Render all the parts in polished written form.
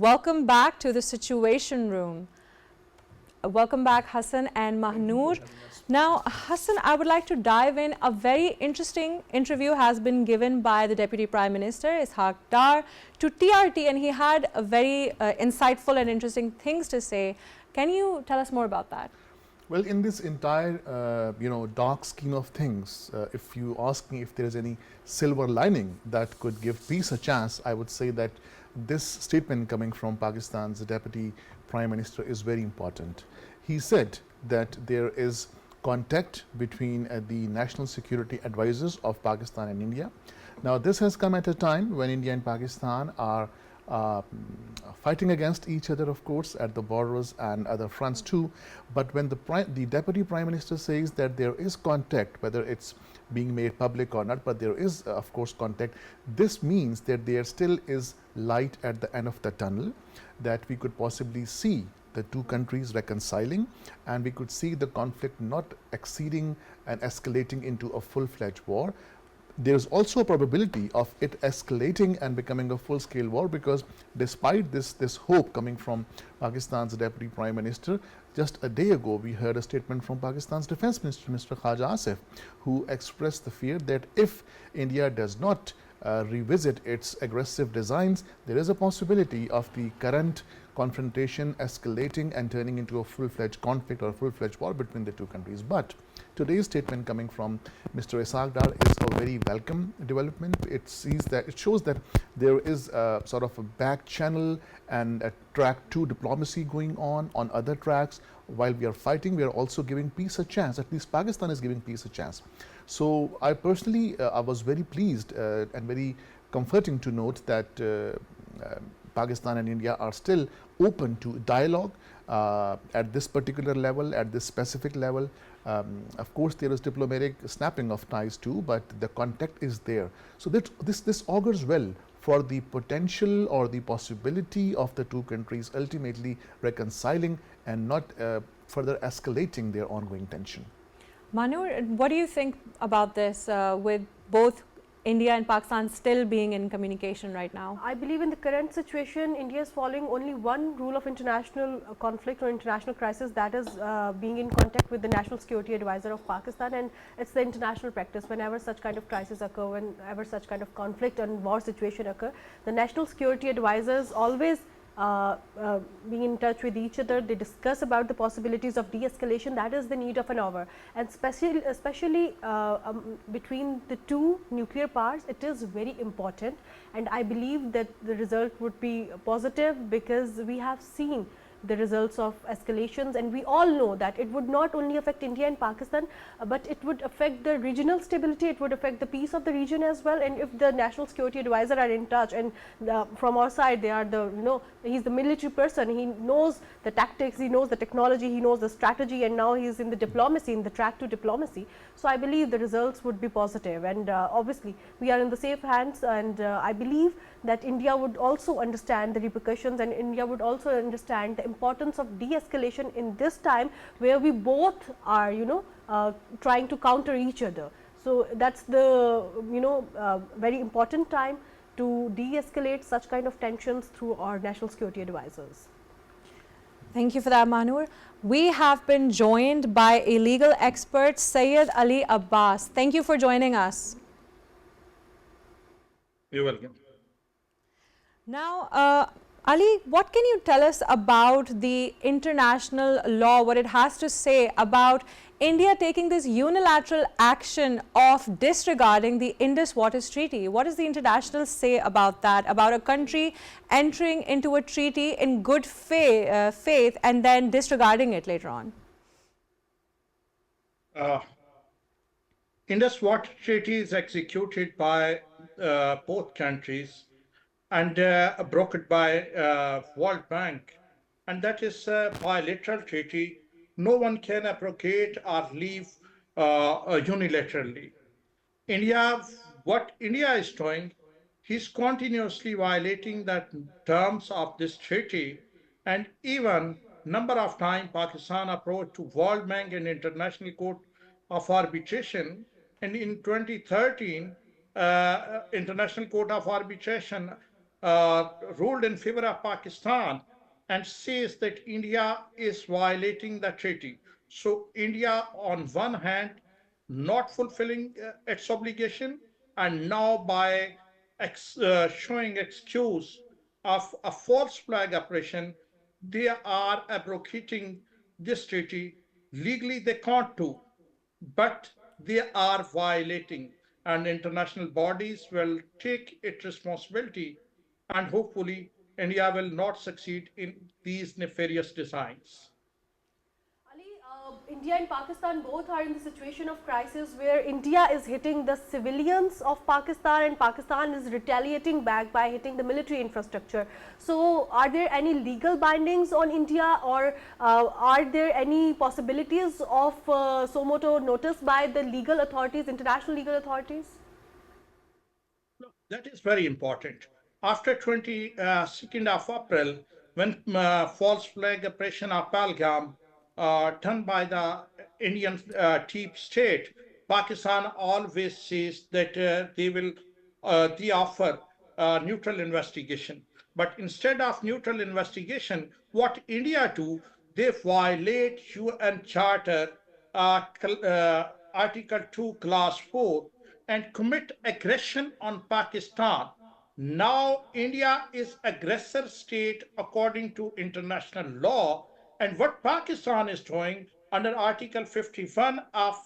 welcome back to the Situation Room. Welcome back, Hassan and Mahnoor. Now, Hassan, I would like to dive in. A very interesting interview has been given by the Deputy Prime Minister, Ishaq Dar, to TRT, and he had a very insightful and interesting things to say. Can you tell us more about that? Well, in this entire, dark scheme of things, if you ask me if there is any silver lining that could give peace a chance, I would say that this statement coming from Pakistan's Deputy Prime Minister is very important. He said that there is contact between the national security advisors of Pakistan and India. Now, this has come at a time when India and Pakistan are fighting against each other, of course, at the borders and other fronts too. But when the Deputy Prime Minister says that there is contact, whether it's being made public or not, but there is, of course, contact, this means that there still is light at the end of the tunnel, that we could possibly see the two countries reconciling, and we could see the conflict not exceeding and escalating into a full-fledged war. There is also a probability of it escalating and becoming a full-scale war, because despite this hope coming from Pakistan's Deputy Prime Minister, just a day ago we heard a statement from Pakistan's Defence Minister, Mr. Khaja Asif, who expressed the fear that if India does not revisit its aggressive designs, there is a possibility of the current confrontation escalating and turning into a full-fledged conflict or a full-fledged war between the two countries. But today's statement coming from Mr. Ishaq Dar is a very welcome development. It shows that there is a sort of a back channel and a track 2 diplomacy going on other tracks. While we are fighting, we are also giving peace a chance. At least Pakistan is giving peace a chance. So I personally, I was very pleased and very comforting to note that Pakistan and India are still open to dialogue at this particular level, at this specific level. Of course, there is diplomatic snapping of ties too, but the contact is there. So that this augurs well for the potential or the possibility of the two countries ultimately reconciling and not further escalating their ongoing tension. Mahnoor, what do you think about this with both India and Pakistan still being in communication right now? I believe in the current situation, India is following only one rule of international conflict or international crisis, that is being in contact with the National Security Advisor of Pakistan, and it's the international practice. Whenever such kind of crisis occur, whenever such kind of conflict and war situation occur, the National Security Advisors always being in touch with each other. They discuss about the possibilities of de-escalation. That is the need of an hour, and especially between the two nuclear powers, it is very important, and I believe that the result would be positive, because we have seen the results of escalations, and we all know that it would not only affect India and Pakistan, but it would affect the regional stability, it would affect the peace of the region as well. And if the National Security Advisor are in touch, and from our side they are he's the military person, he knows the tactics, he knows the technology, he knows the strategy, and now he is in the diplomacy, in the track to diplomacy. So I believe the results would be positive, and obviously we are in the safe hands, and I believe that India would also understand the repercussions, and India would also understand the importance of de-escalation in this time where we both are trying to counter each other. So that's the very important time to de-escalate such kind of tensions through our national security advisors. Thank you for that, Mahnoor. We have been joined by a legal expert, Syed Ali Abbas. Thank you for joining us. You're welcome. Now, Ali, what can you tell us about the international law, what it has to say about India taking this unilateral action of disregarding the Indus Waters Treaty? What does the international say about that, about a country entering into a treaty in good faith and then disregarding it later on? Indus Water Treaty is executed by both countries and brokered by World Bank, and that is a bilateral treaty. No one can abrogate or leave unilaterally. What India is doing, he's continuously violating the terms of this treaty, and even number of times Pakistan approached to World Bank and International Court of Arbitration, and in 2013, International Court of Arbitration ruled in favor of Pakistan and says that India is violating the treaty. So, India, on one hand, not fulfilling its obligation, and now by showing excuse of a false flag operation, they are abrogating this treaty. Legally, they can't do, but they are violating, and international bodies will take its responsibility, and hopefully India will not succeed in these nefarious designs. Ali, India and Pakistan both are in the situation of crisis where India is hitting the civilians of Pakistan and Pakistan is retaliating back by hitting the military infrastructure. So, are there any legal bindings on India, or are there any possibilities of so moto notice by the legal authorities, international legal authorities? That is very important. After 22nd of April, when false flag operation of Palgam done by the Indian deep state, Pakistan always says that they offer neutral investigation. But instead of neutral investigation, what India do, they violate UN Charter Article 2, Clause 4, and commit aggression on Pakistan. Now India is aggressor state according to international law, and what Pakistan is doing under Article 51 of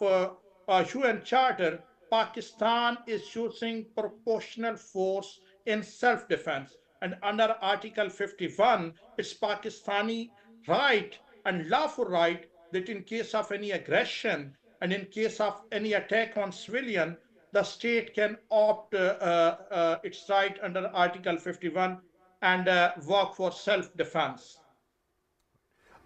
UN Charter, Pakistan is using proportional force in self-defense. And under Article 51, it's Pakistani right and lawful right that in case of any aggression and in case of any attack on civilian, the state can opt its right under Article 51 and work for self-defense.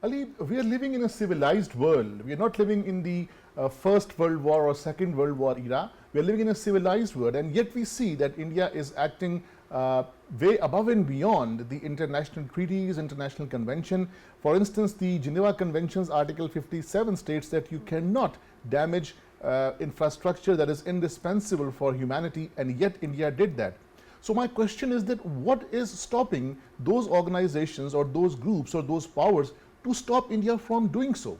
Ali, we are living in a civilized world. We are not living in the First World War or Second World War era. We are living in a civilized world, and yet we see that India is acting way above and beyond the international treaties, international convention. For instance, the Geneva Convention's Article 57 states that you cannot damage infrastructure that is indispensable for humanity, and yet India did that. So my question is that what is stopping those organizations or those groups or those powers to stop India from doing so?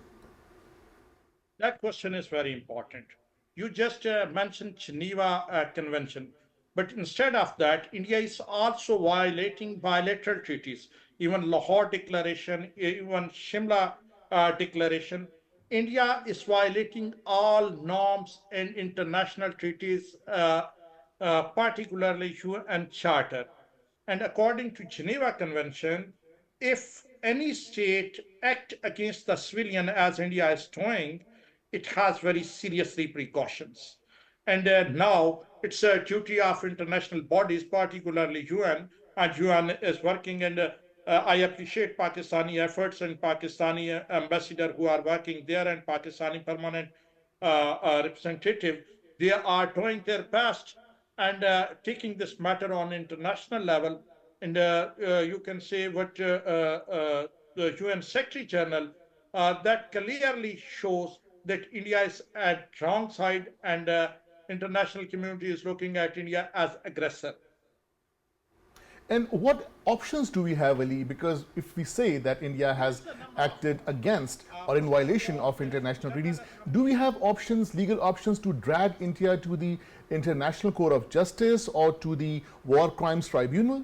That question is very important. You just mentioned Geneva Convention, but instead of that, India is also violating bilateral treaties, even Lahore Declaration, even Shimla Declaration. India is violating all norms and international treaties, particularly UN Charter. And according to Geneva Convention, if any state act against the civilian as India is doing, it has very serious repercussions. And now it's a duty of international bodies, particularly UN, and UN is working. And I appreciate Pakistani efforts and Pakistani ambassador who are working there and Pakistani permanent representative. They are doing their best and taking this matter on international level. And you can say what the UN Secretary General that clearly shows that India is at wrong side and international community is looking at India as aggressor. And what options do we have, Ali? Because if we say that India has acted against or in violation of international treaties, do we have options, legal options to drag India to the International Court of Justice or to the War Crimes Tribunal?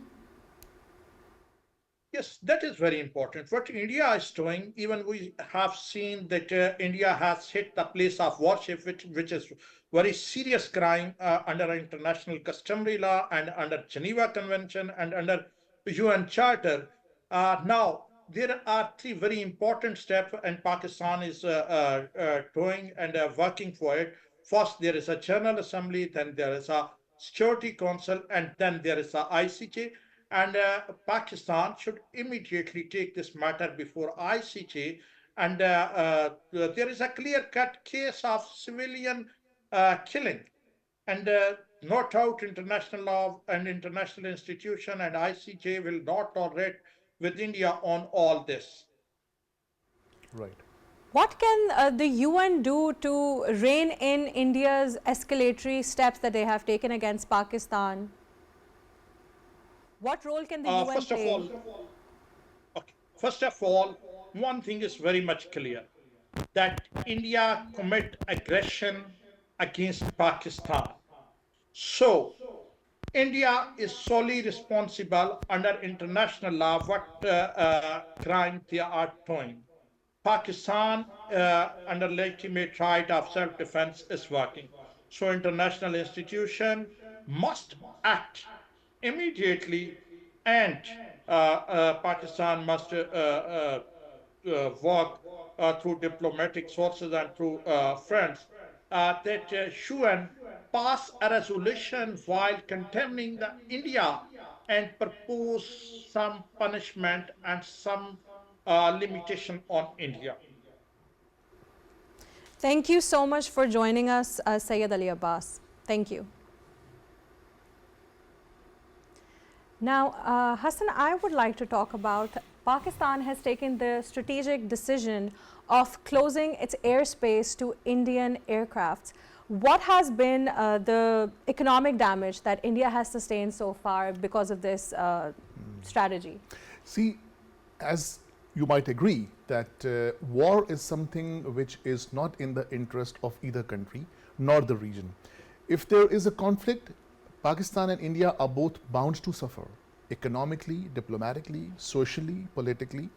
Yes, that is very important. What India is doing, even we have seen that India has hit the place of worship, which is very serious crime under international customary law and under Geneva Convention and under UN Charter. Now, there are three very important steps, and Pakistan is doing and working for it. First, there is a General Assembly, then there is a Security Council, and then there is a ICJ. And Pakistan should immediately take this matter before ICJ. And there is a clear-cut case of civilian killing. And no doubt international law and international institution and ICJ will not tolerate with India on all this. Right. What can the UN do to rein in India's escalatory steps that they have taken against Pakistan? What role can the UN First of play? all, okay. First of all, one thing is very much clear that India commit aggression against Pakistan. So, India is solely responsible under international law what crime they are doing. Pakistan, under legitimate right of self-defense, is working. So international institution must act immediately, and Pakistan must work through diplomatic sources and through friends that UN pass a resolution while condemning the India and propose some punishment and some limitation on India. Thank you so much for joining us, Syed Ali Abbas. Thank you. Now, Hassan, I would like to talk about Pakistan has taken the strategic decision of closing its airspace to Indian aircrafts. What has been the economic damage that India has sustained so far because of this strategy? See, as you might agree that war is something which is not in the interest of either country nor the region. If there is a conflict, Pakistan and India are both bound to suffer economically, diplomatically, socially, politically,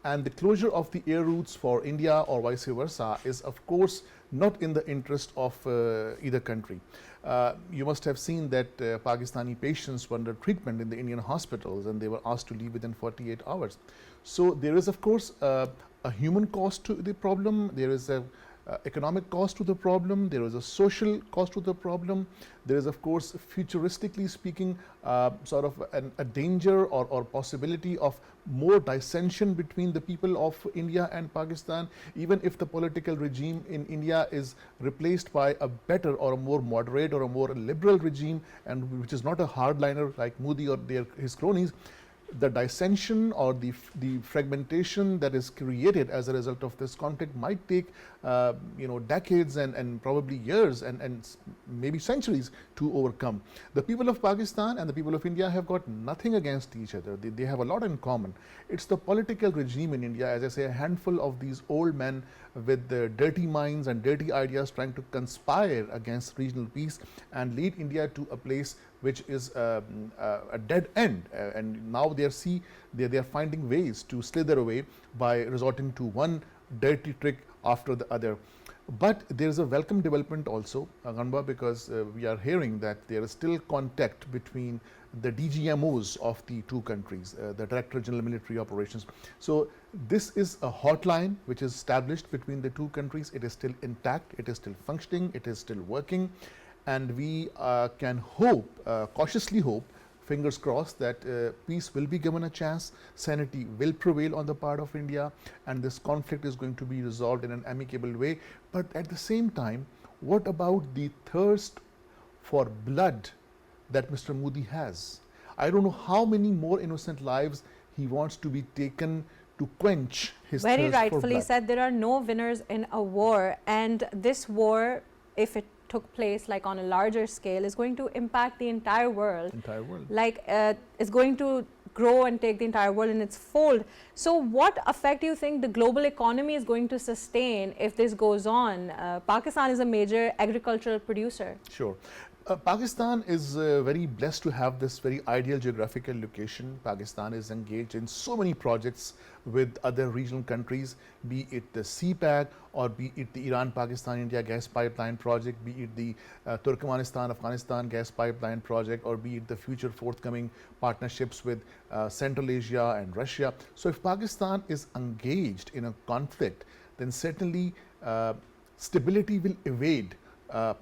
and the closure of the air routes for India or vice versa is of course not in the interest of either country. You must have seen that Pakistani patients were under treatment in the Indian hospitals and they were asked to leave within 48 hours. So there is of course a human cost to the problem, there is a economic cost to the problem, there is a social cost to the problem, there is of course futuristically speaking sort of a danger or possibility of more dissension between the people of India and Pakistan, even if the political regime in India is replaced by a better or a more moderate or a more liberal regime, and which is not a hardliner like Modi or his cronies. The dissension or the fragmentation that is created as a result of this conflict might take decades and probably years and maybe centuries to overcome. The people of Pakistan and the people of India have got nothing against each other. They have a lot in common. It's the political regime in India, as I say, a handful of these old men with dirty minds and dirty ideas trying to conspire against regional peace and lead India to a place which is a dead end, and now they are finding ways to slither away by resorting to one dirty trick after the other. But there is a welcome development also, Ganba, because we are hearing that there is still contact between the DGMOs of the two countries, the Director General Military Operations. So this is a hotline which is established between the two countries. It is still intact, it is still functioning, it is still working. And we can hope, cautiously hope, fingers crossed, that peace will be given a chance, sanity will prevail on the part of India, and this conflict is going to be resolved in an amicable way. But at the same time, what about the thirst for blood that Mr. Modi has? I don't know how many more innocent lives he wants to be taken to quench his Very thirst for rightfully blood. said, there are no winners in a war, and this war, if it took place like on a larger scale, is going to impact the entire world. Like it's going to grow and take the entire world in its fold. So what effect do you think the global economy is going to sustain if this goes on? Pakistan is a major agricultural producer. Sure. Pakistan is very blessed to have this very ideal geographical location. Pakistan is engaged in so many projects with other regional countries, be it the CPAC or be it the Iran-Pakistan-India gas pipeline project, be it the Turkmenistan-Afghanistan gas pipeline project, or be it the future forthcoming partnerships with Central Asia and Russia. So if Pakistan is engaged in a conflict, then certainly stability will evade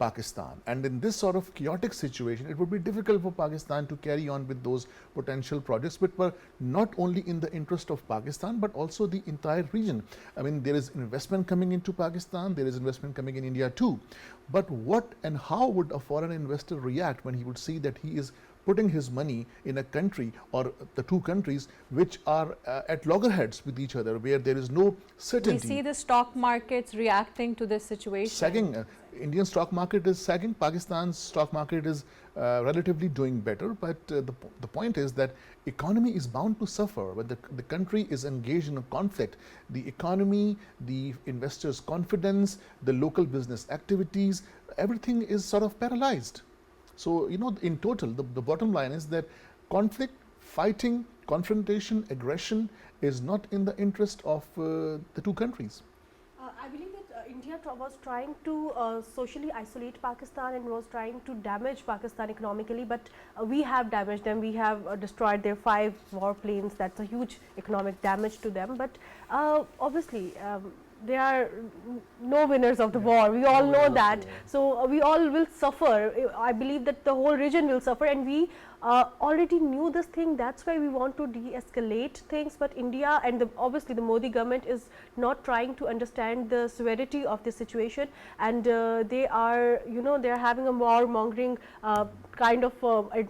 Pakistan, and in this sort of chaotic situation it would be difficult for Pakistan to carry on with those potential projects, which were not only in the interest of Pakistan but also the entire region. I mean, there is investment coming into Pakistan, there is investment coming in India too, but what and how would a foreign investor react when he would see that he is putting his money in a country or the two countries which are at loggerheads with each other, where there is no certainty. We see the stock markets reacting to this situation. Sagging. Indian stock market is sagging. Pakistan's stock market is relatively doing better, but the point is that economy is bound to suffer when the country is engaged in a conflict. The economy, the investors' confidence, the local business activities, everything is sort of paralyzed. So, you know, in total, the bottom line is that conflict, fighting, confrontation, aggression is not in the interest of the two countries. I believe that India was trying to socially isolate Pakistan and was trying to damage Pakistan economically, but we have damaged them. We have destroyed their 5 warplanes. That's a huge economic damage to them. But obviously, there are no winners of the war. We all know that. So we all will suffer. I believe that the whole region will suffer, and we already knew this thing. That's why we want to de-escalate things. But India and obviously the Modi government is not trying to understand the severity of the situation, and they are, you know, they are having a warmongering kind of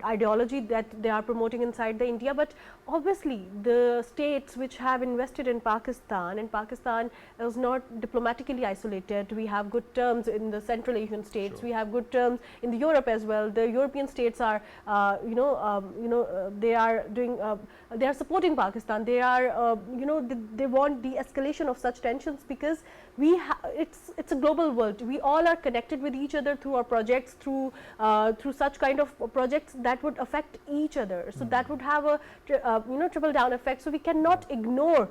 ideology that they are promoting inside the India. But obviously the states which have invested in Pakistan, and Pakistan is not diplomatically isolated. We have good terms in the Central Asian states. Sure. We have good terms in the Europe as well. The European states are, they are doing, they are supporting Pakistan. They are, they want de-escalation of such tensions, because it's a global world. We all are connected with each other through our projects, through such kind of projects that would affect each other. So that would have a trickle down effect. So we cannot ignore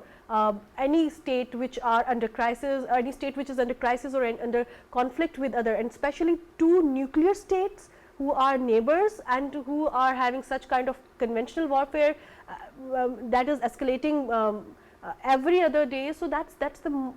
any state which are under crisis, or any state which is under crisis or under conflict with other, and especially 2 nuclear states who are neighbors and who are having such kind of conventional warfare that is escalating every other day. So that's the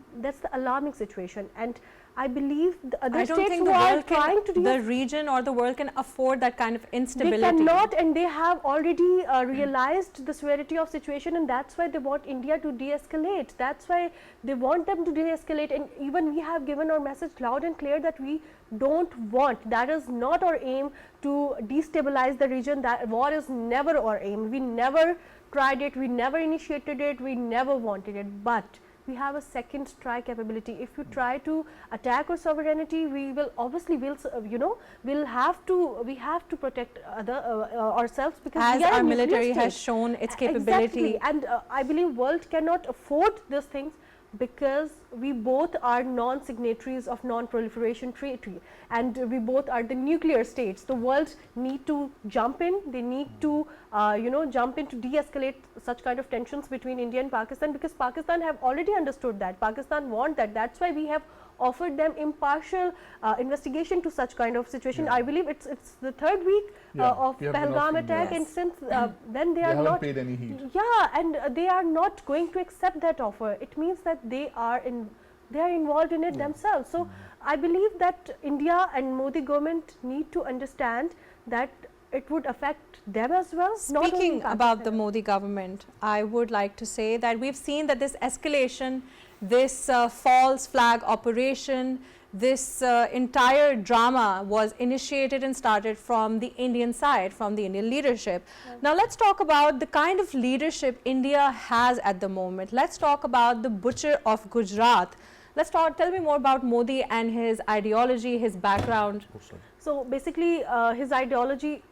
alarming situation, and I believe the other states who are trying to the region or the world can afford that kind of instability. They cannot, and they have already realized the severity of situation, and that's why they want India to de-escalate. That's why they want them to de-escalate, and even we have given our message loud and clear that we don't want, that is not our aim to destabilize the region. That war is never our aim. We never tried it, we never initiated it, we never wanted it, but we have a second strike capability. If you try to attack our sovereignty, we will obviously we have to protect ourselves, because as we are our a military nuclear has state. shown its capability. Exactly. And I believe world cannot afford these things, because we both are non-signatories of non-proliferation treaty, and we both are the nuclear states. The world need to jump in. They need to jump in to de-escalate such kind of tensions between India and Pakistan, because Pakistan have already understood that. Pakistan want that. That's why we have offered them impartial investigation to such kind of situation. I believe it's the 3rd week of Pahalgam attack, and since then they are not paid any heed. Yeah, and they are not going to accept that offer. It means that they are involved in it themselves. So I believe that India and Modi government need to understand that it would affect them as well. Speaking about the Modi government, I would like to say that we've seen that this escalation, this false flag operation, this entire drama was initiated and started from the Indian side, from the Indian leadership. Now let's talk about the kind of leadership India has at the moment. Let's talk about the butcher of Gujarat. Tell me more about Modi and his ideology, his background. So basically his ideology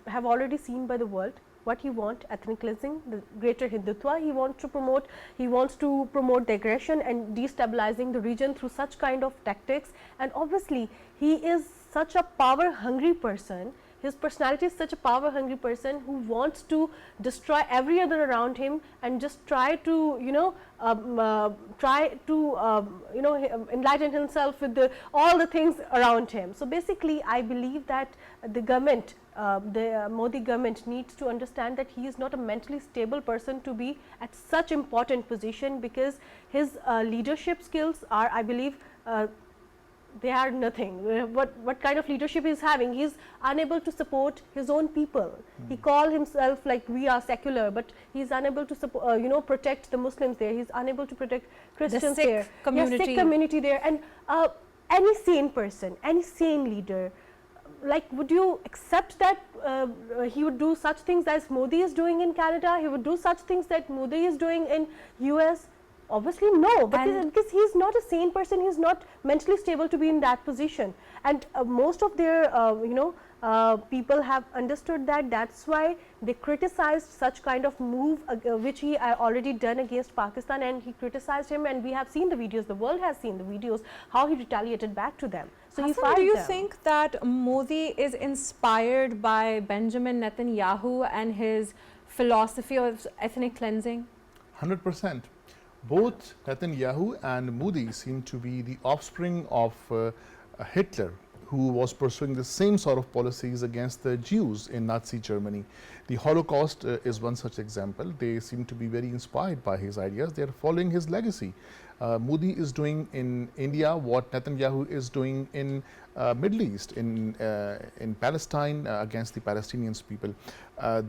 have already seen by the world. What he wants, ethnic cleansing, the greater Hindutva, he wants to promote the aggression and destabilizing the region through such kind of tactics. And obviously he is such a power hungry person. His personality is such a power hungry person who wants to destroy every other around him and just try to enlighten himself with all the things around him. So basically I believe that the government, the Modi government needs to understand that he is not a mentally stable person to be at such important position, because his leadership skills are, I believe, they are nothing. What kind of leadership he is having? He is unable to support his own people. He calls himself like we are secular, but he is unable to support, protect the Muslims there. He is unable to protect Christians there. Community. Sikh community there. And any sane person, any sane leader like, would you accept that he would do such things as Modi is doing in Canada, he would do such things that Modi is doing in US? Obviously no, because he is not a sane person, he is not mentally stable to be in that position, and most of their people have understood that. That's why they criticized such kind of move which he already done against Pakistan, and he criticized him, and we have seen the videos, the world has seen the videos, how he retaliated back to them. So he fired do you them. think that Modi is inspired by Benjamin Netanyahu and his philosophy of ethnic cleansing? 100%. Both Netanyahu and Modi seem to be the offspring of Hitler, who was pursuing the same sort of policies against the Jews in Nazi Germany. The Holocaust is one such example. They seem to be very inspired by his ideas. They are following his legacy. Modi is doing in India what Netanyahu is doing in Middle East, in Palestine against the Palestinian people.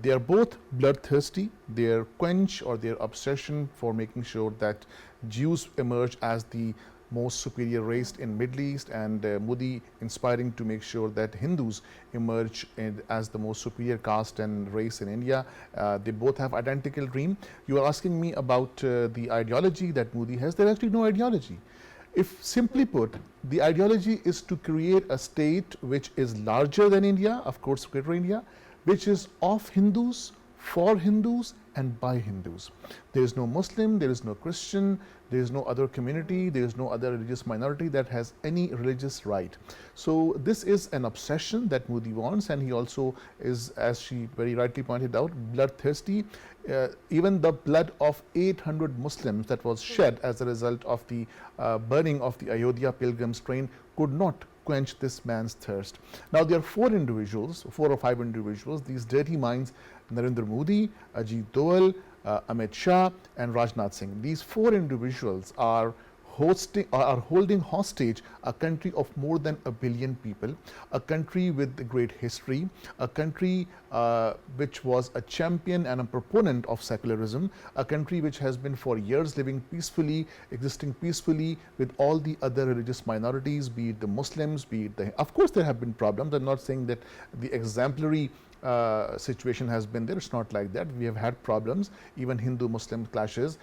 They are both bloodthirsty. Their quench or their obsession for making sure that Jews emerge as the most superior race in Middle East, and Modi inspiring to make sure that Hindus emerge as the most superior caste and race in India. They both have identical dream. You are asking me about the ideology that Modi has. There is actually no ideology. If simply put, the ideology is to create a state which is larger than India, of course greater India, which is of Hindus, for Hindus and by Hindus. There is no Muslim, there is no Christian, there is no other community, there is no other religious minority that has any religious right. So this is an obsession that Modi wants, and he also is, as she very rightly pointed out, bloodthirsty. Even the blood of 800 Muslims that was shed as a result of the burning of the Ayodhya pilgrims train could not quench this man's thirst. Now there are four or five individuals, these dirty minds: Narendra Modi, Ajit Doval, Amit Shah and Rajnath Singh. These four individuals are holding hostage a country of more than 1 billion people, a country with a great history, a country which was a champion and a proponent of secularism, a country which has been for years living peacefully, existing peacefully with all the other religious minorities, be it the Muslims, be it the, of course there have been problems. I'm not saying that the exemplary situation has been there. It's not like that. We have had problems, even Hindu-Muslim clashes,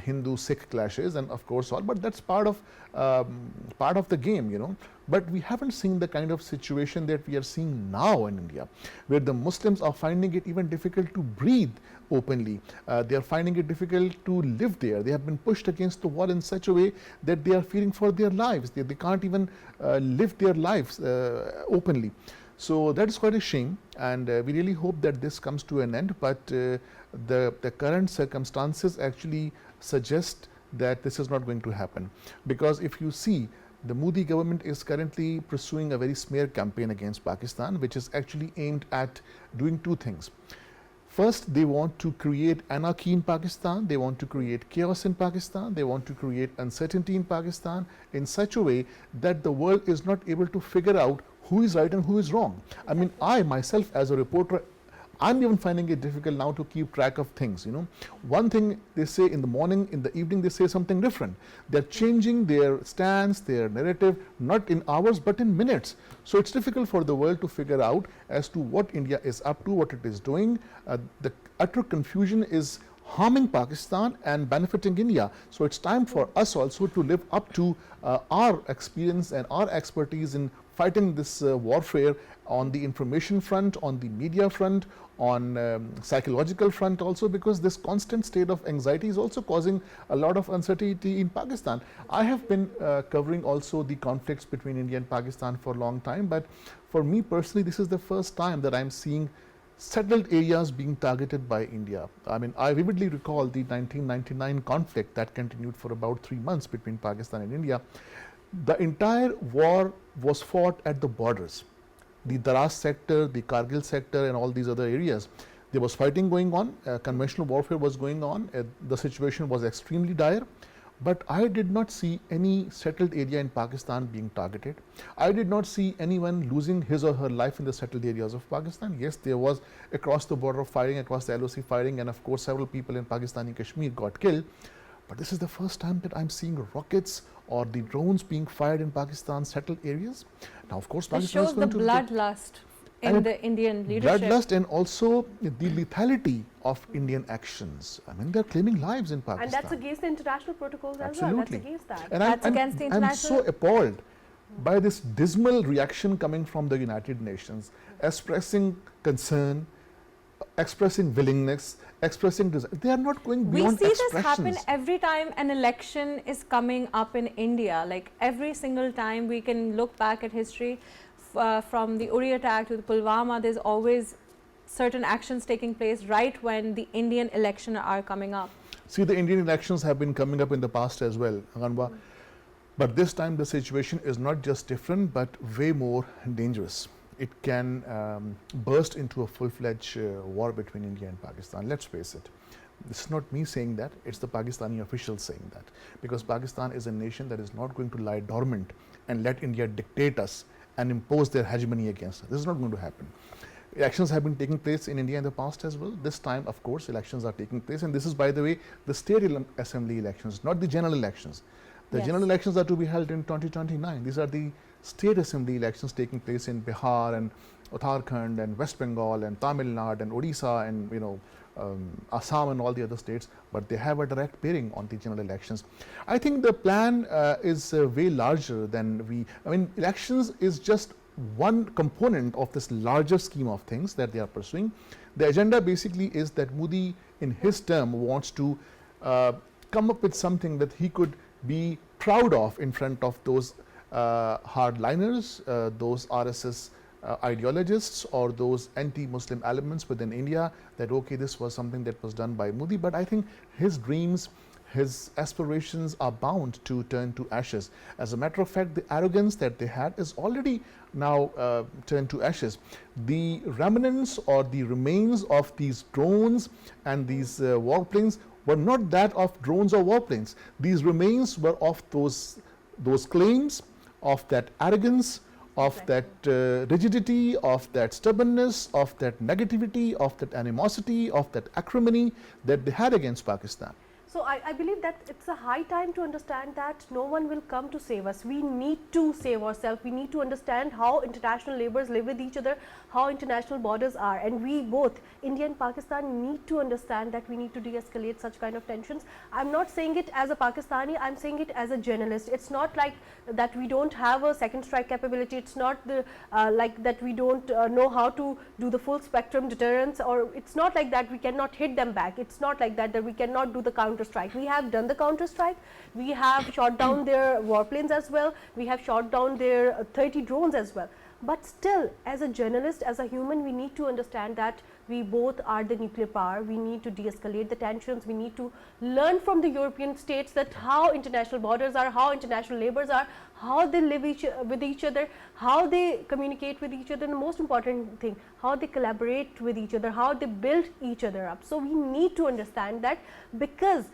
Hindu-Sikh clashes, and of course all. But that's part of the game, you know. But we haven't seen the kind of situation that we are seeing now in India, where the Muslims are finding it even difficult to breathe openly. They are finding it difficult to live there. They have been pushed against the wall in such a way that they are fearing for their lives. They can't even live their lives openly. So that is quite a shame, and we really hope that this comes to an end, but the current circumstances actually suggest that this is not going to happen, because if you see, the Modi government is currently pursuing a very smear campaign against Pakistan, which is actually aimed at doing two things. First, they want to create anarchy in Pakistan, they want to create chaos in Pakistan, they want to create uncertainty in Pakistan in such a way that the world is not able to figure out who is right and who is wrong. I mean, I myself as a reporter, I'm even finding it difficult now to keep track of things, you know. One thing they say in the morning, in the evening they say something different. They're changing their stance, their narrative, not in hours but in minutes. So it's difficult for the world to figure out as to what India is up to, what it is doing. The utter confusion is harming Pakistan and benefiting India. So it's time for us also to live up to our experience and our expertise in fighting this warfare on the information front, on the media front, on psychological front also, because this constant state of anxiety is also causing a lot of uncertainty in Pakistan. I have been covering also the conflicts between India and Pakistan for a long time, but for me personally, this is the first time that I'm seeing settled areas being targeted by India. I mean, I vividly recall the 1999 conflict that continued for about 3 months between Pakistan and India. The entire war was fought at the borders, the Daras sector, the Kargil sector and all these other areas. There was fighting going on, conventional warfare was going on, the situation was extremely dire, but I did not see any settled area in Pakistan being targeted. I did not see anyone losing his or her life in the settled areas of Pakistan. Yes, there was across the border fighting, across the LOC fighting, and of course several people in Pakistani Kashmir got killed. But this is the first time that I'm seeing rockets or the drones being fired in Pakistan's settled areas. Now, of course, It Pakistan is shows the going to bloodlust and in the Indian leadership. bloodlust and also the lethality of Indian actions. I mean, they're claiming lives in Pakistan. And that's against the international protocols as Absolutely. well. That's against that. And That's against the I'm international- so appalled by this dismal reaction coming from the United Nations, expressing concern, expressing willingness, expressing desire. They are not going We beyond see this expressions. happen every time an election is coming up in India. Like every single time we can look back at history, from the Uri attack to the Pulwama, there's always certain actions taking place right when the Indian election are coming up. See, the Indian elections have been coming up in the past as well, Ghanwa. But this time the situation is not just different, but way more dangerous. It can burst into a full-fledged war between India and Pakistan. Let's face it. This is not me saying that, it's the Pakistani officials saying that. Because Pakistan is a nation that is not going to lie dormant and let India dictate us and impose their hegemony against us. This is not going to happen. Elections have been taking place in India in the past as well. This time, of course, elections are taking place, and this is, by the way, the state assembly elections, not the general elections. The Yes. general elections are to be held in 2029. These are the state assembly elections taking place in Bihar and Uttarakhand and West Bengal and Tamil Nadu and Odisha and Assam and all the other states, but they have a direct bearing on the general elections. I think the plan is way larger than elections is just one component of this larger scheme of things that they are pursuing. The agenda basically is that Modi in his term wants to come up with something that he could be proud of in front of those hardliners, those RSS ideologists or those anti-Muslim elements within India, that okay, this was something that was done by Modi, but I think his dreams, his aspirations are bound to turn to ashes. As a matter of fact, the arrogance that they had is already now turned to ashes. The remnants or the remains of these drones and these warplanes were not that of drones or warplanes. These remains were of those claims, of that arrogance, of that rigidity, of that stubbornness, of that negativity, of that animosity, of that acrimony that they had against Pakistan. So I believe that it's a high time to understand that no one will come to save us. We need to save ourselves. We need to understand how international neighbors live with each other, how international borders are, and we both, India and Pakistan, need to understand that we need to de-escalate such kind of tensions. I'm not saying it as a Pakistani, I'm saying it as a journalist. It's not like that we don't have a second strike capability. It's not the like that we don't know how to do the full spectrum deterrence, or it's not like that we cannot hit them back. It's not like that we cannot do the counter strike. We have done the counter strike. We have shot down their warplanes as well. We have shot down their 30 drones as well. But still, as a journalist, as a human, we need to understand that we both are the nuclear power. We need to de-escalate the tensions. We need to learn from the European states that how international borders are, how international neighbors are, how they live with each other, how they communicate with each other, and the most important thing, how they collaborate with each other, how they build each other up. So we need to understand that, because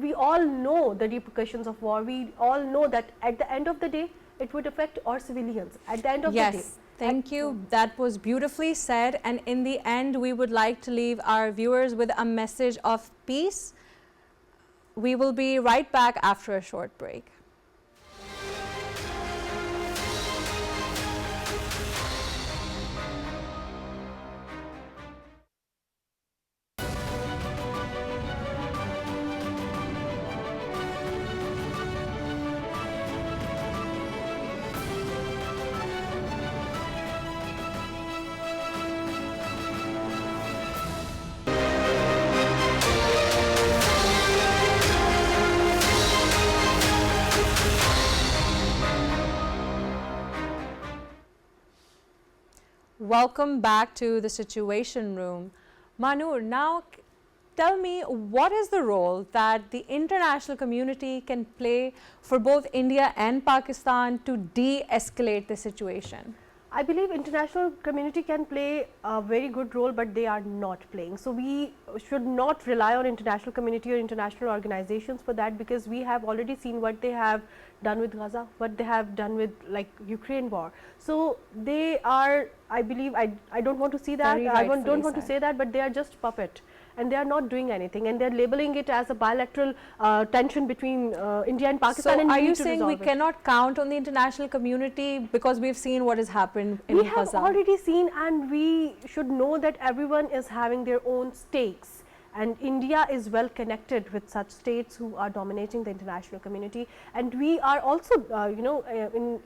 we all know the repercussions of war. We all know that at the end of the day, it would affect our civilians at the end of the day. Yes, thank you. That was beautifully said. And in the end, we would like to leave our viewers with a message of peace. We will be right back after a short break. Welcome back to the Situation Room. Manur, now tell me, what is the role that the international community can play for both India and Pakistan to de-escalate the situation? I believe international community can play a very good role, but they are not playing. So we should not rely on international community or international organizations for that, because we have already seen what they have done with Gaza, what they have done with like Ukraine war. So they are, I believe, I don't want to see that, don't want to say that, but they are just puppet. and they are not doing anything, and they are labeling it as a bilateral tension between India and Pakistan. So, and are we you need to saying we resolve it. cannot count on the international community because we've seen what has happened in We have Gaza? already seen, and we should know that everyone is having their own stakes, and India is well connected with such states who are dominating the international community, and we are also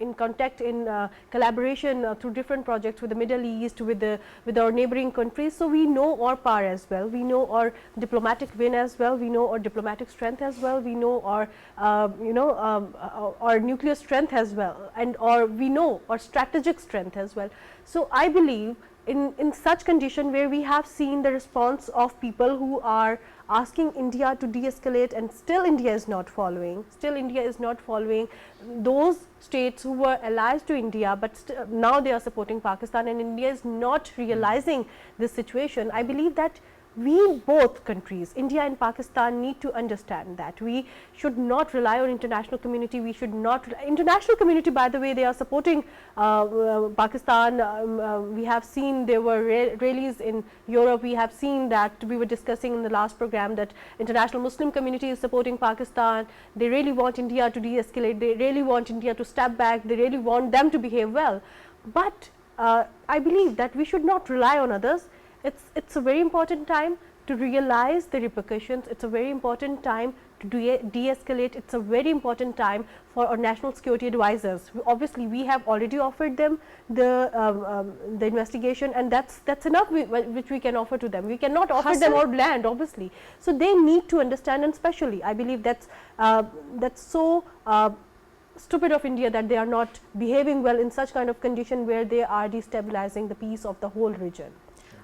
in contact, in collaboration through different projects with the Middle East, with our neighboring countries. So we know our power as well, we know our diplomatic win as well, we know our diplomatic strength as well, we know our our nuclear strength as well, and we know our strategic strength as well. So I believe in such condition where we have seen the response of people who are asking India to de-escalate, and still India is not following, those states who were allies to India, but now they are supporting Pakistan, and India is not realizing this situation. I believe that we, both countries, India and Pakistan, need to understand that we should not rely on international community. We should not, international community, by the way, they are supporting Pakistan. We have seen there were rallies in Europe. We have seen that, we were discussing in the last program, that international Muslim community is supporting Pakistan. They really want India to de-escalate. They really want India to step back. They really want them to behave well. But I believe that we should not rely on others. It's a very important time to realize the repercussions. It's a very important time to de-escalate. It's a very important time for our national security advisors. Obviously, we have already offered them the investigation, and that's enough which we can offer to them. We cannot offer them our land, obviously. So they need to understand, and especially I believe that's so stupid of India that they are not behaving well in such kind of condition where they are destabilizing the peace of the whole region.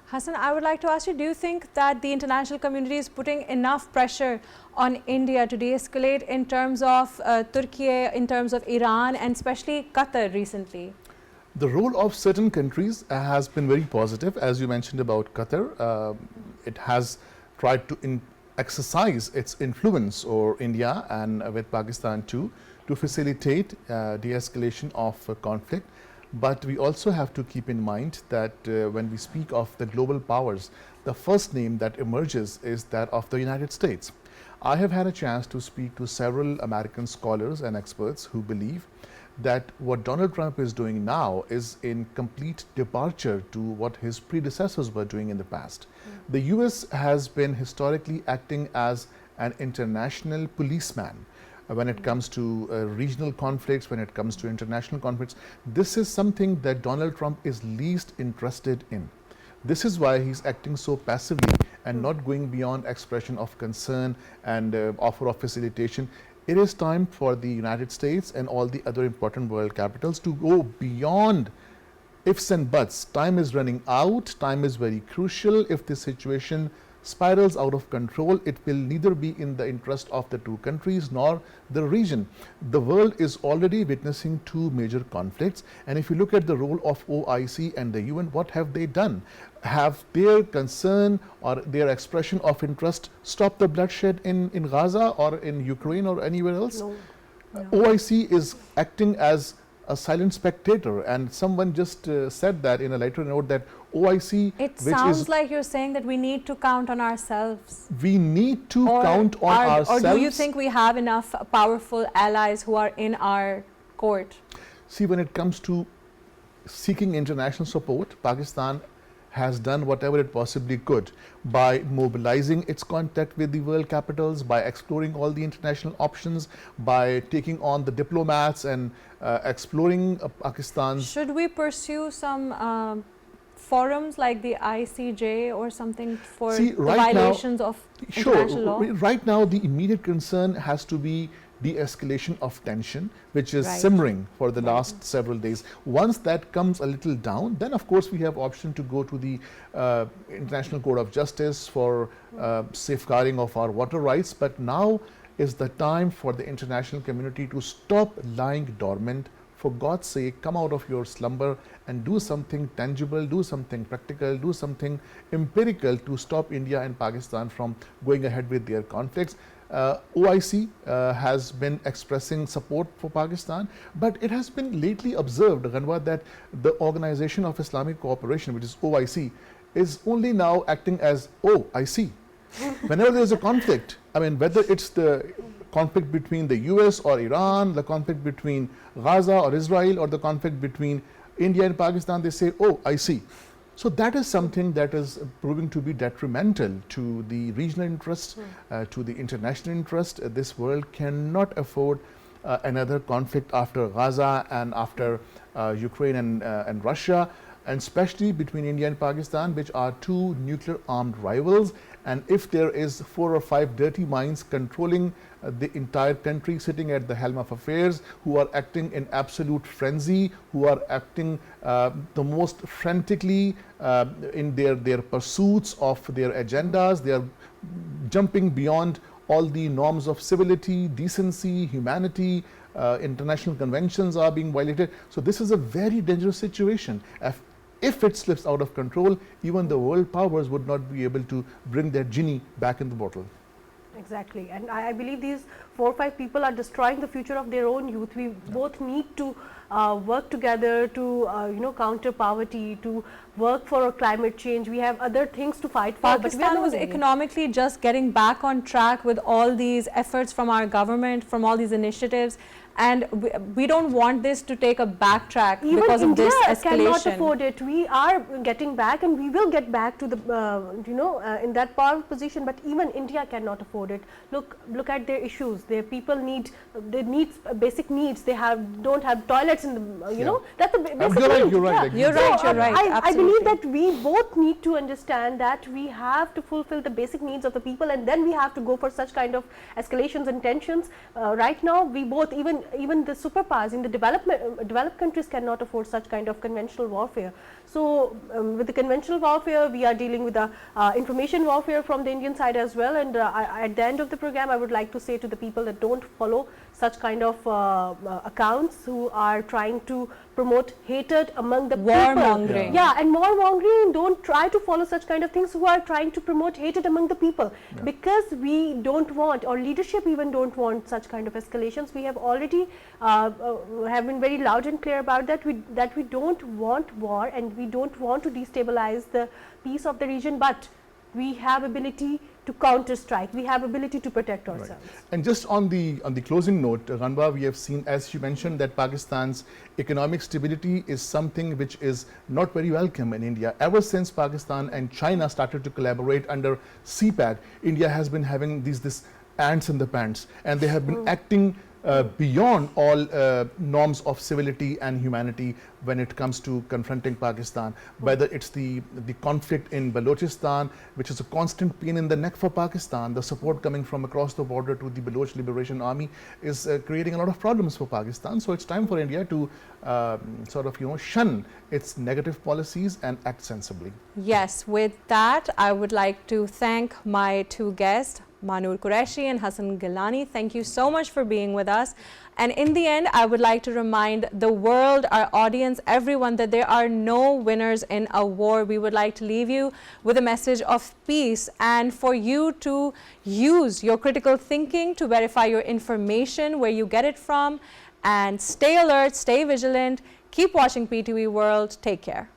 Hassan, I would like to ask you, do you think that the international community is putting enough pressure on India to de-escalate in terms of Turkey, in terms of Iran, and especially Qatar recently? The role of certain countries has been very positive. As you mentioned about Qatar, it has tried to exercise its influence over India and with Pakistan too, to facilitate de-escalation of conflict. But we also have to keep in mind that when we speak of the global powers, the first name that emerges is that of the United States. I have had a chance to speak to several American scholars and experts who believe that what Donald Trump is doing now is in complete departure to what his predecessors were doing in the past. The US has been historically acting as an international policeman when it comes to regional conflicts, when it comes to international conflicts. This is something that Donald Trump is least interested in. This is why he's acting so passively and not going beyond expression of concern and offer of facilitation. It is time for the United States and all the other important world capitals to go beyond ifs and buts. Time is running out. Time is very crucial. If this situation spirals out of control, it will neither be in the interest of the two countries nor the region. The world is already witnessing two major conflicts, and if you look at the role of OIC and the UN, what have they done? Have their concern or their expression of interest stopped the bloodshed in Gaza or in Ukraine or anywhere else? No. OIC is acting as a silent spectator, and someone just said that in a later note that OIC, it sounds like you're saying that we need to count on ourselves. We need to count on ourselves. Or do you think we have enough powerful allies who are in our court? See, when it comes to seeking international support, Pakistan has done whatever it possibly could by mobilizing its contact with the world capitals, by exploring all the international options, by taking on the diplomats and exploring Pakistan's. Should we pursue some forums like the ICJ or something for the violations of international law? Right now, the immediate concern has to be de-escalation of tension, which is simmering for the last several days. Once that comes a little down, then of course we have option to go to the International Court of Justice for safeguarding of our water rights. But now is the time for the international community to stop lying dormant. For God's sake, come out of your slumber and do something tangible, do something practical, do something empirical to stop India and Pakistan from going ahead with their conflicts. OIC has been expressing support for Pakistan, but it has been lately observed, Ghanwa, that the Organization of Islamic Cooperation, which is OIC, is only now acting as OIC. Whenever there is a conflict, I mean, whether it's the conflict between the US or Iran, the conflict between Gaza or Israel, or the conflict between India and Pakistan, they say, oh, I see. So that is something that is proving to be detrimental to the regional interest, to the international interest. This world cannot afford another conflict after Gaza and after Ukraine and Russia, and especially between India and Pakistan, which are two nuclear armed rivals. And if there is 4 or 5 dirty minds controlling the entire country, sitting at the helm of affairs, who are acting in absolute frenzy, who are acting the most frantically in their pursuits of their agendas, they are jumping beyond all the norms of civility, decency, humanity, international conventions are being violated. So this is a very dangerous situation. If it slips out of control, even the world powers would not be able to bring their genie back in the bottle. Exactly, and I believe these 4 or 5 people are destroying the future of their own youth. We both need to work together to counter poverty, to work for climate change. We have other things to fight for. Pakistan was economically just getting back on track with all these efforts from our government, from all these initiatives. And we don't want this to take a backtrack because of this escalation. Even India cannot afford it. We are getting back, and we will get back to the in that power position. But even India cannot afford it. Look at their issues. Their people need basic needs. They don't have toilets in the that's the basic need. You're right. You're right. I believe that we both need to understand that we have to fulfill the basic needs of the people, and then we have to go for such kind of escalations and tensions. Right now, we both, even the superpowers in the developed countries cannot afford such kind of conventional warfare. So with the conventional warfare, we are dealing with the information warfare from the Indian side as well. And at the end of the program, I would like to say to the people that don't follow such kind of accounts who are trying to promote hatred among the warmongering. people. Yeah, and warmongering. Don't try to follow such kind of things who are trying to promote hatred among the people, because we don't want, or leadership even don't want such kind of escalations. We have already have been very loud and clear about that. We don't want war, and we don't want to destabilize the peace of the region, but we have ability to counter strike. We have ability to protect ourselves. Right. And just on the closing note, Ranba, we have seen, as you mentioned, that Pakistan's economic stability is something which is not very welcome in India. Ever since Pakistan and China started to collaborate under CPAC, India has been having these ants in the pants, and they have been acting beyond all norms of civility and humanity when it comes to confronting Pakistan, whether it's the conflict in Balochistan, which is a constant pain in the neck for Pakistan. The support coming from across the border to the Baloch Liberation Army is creating a lot of problems for Pakistan. So it's time for India to shun its negative policies and act sensibly. Yes, with that, I would like to thank my 2 guests, Manur Qureshi and Hassan Gilani. Thank you so much for being with us. And in the end, I would like to remind the world, our audience, everyone, that there are no winners in a war. We would like to leave you with a message of peace, and for you to use your critical thinking to verify your information, where you get it from, and stay alert, stay vigilant, keep watching PTV World. Take care.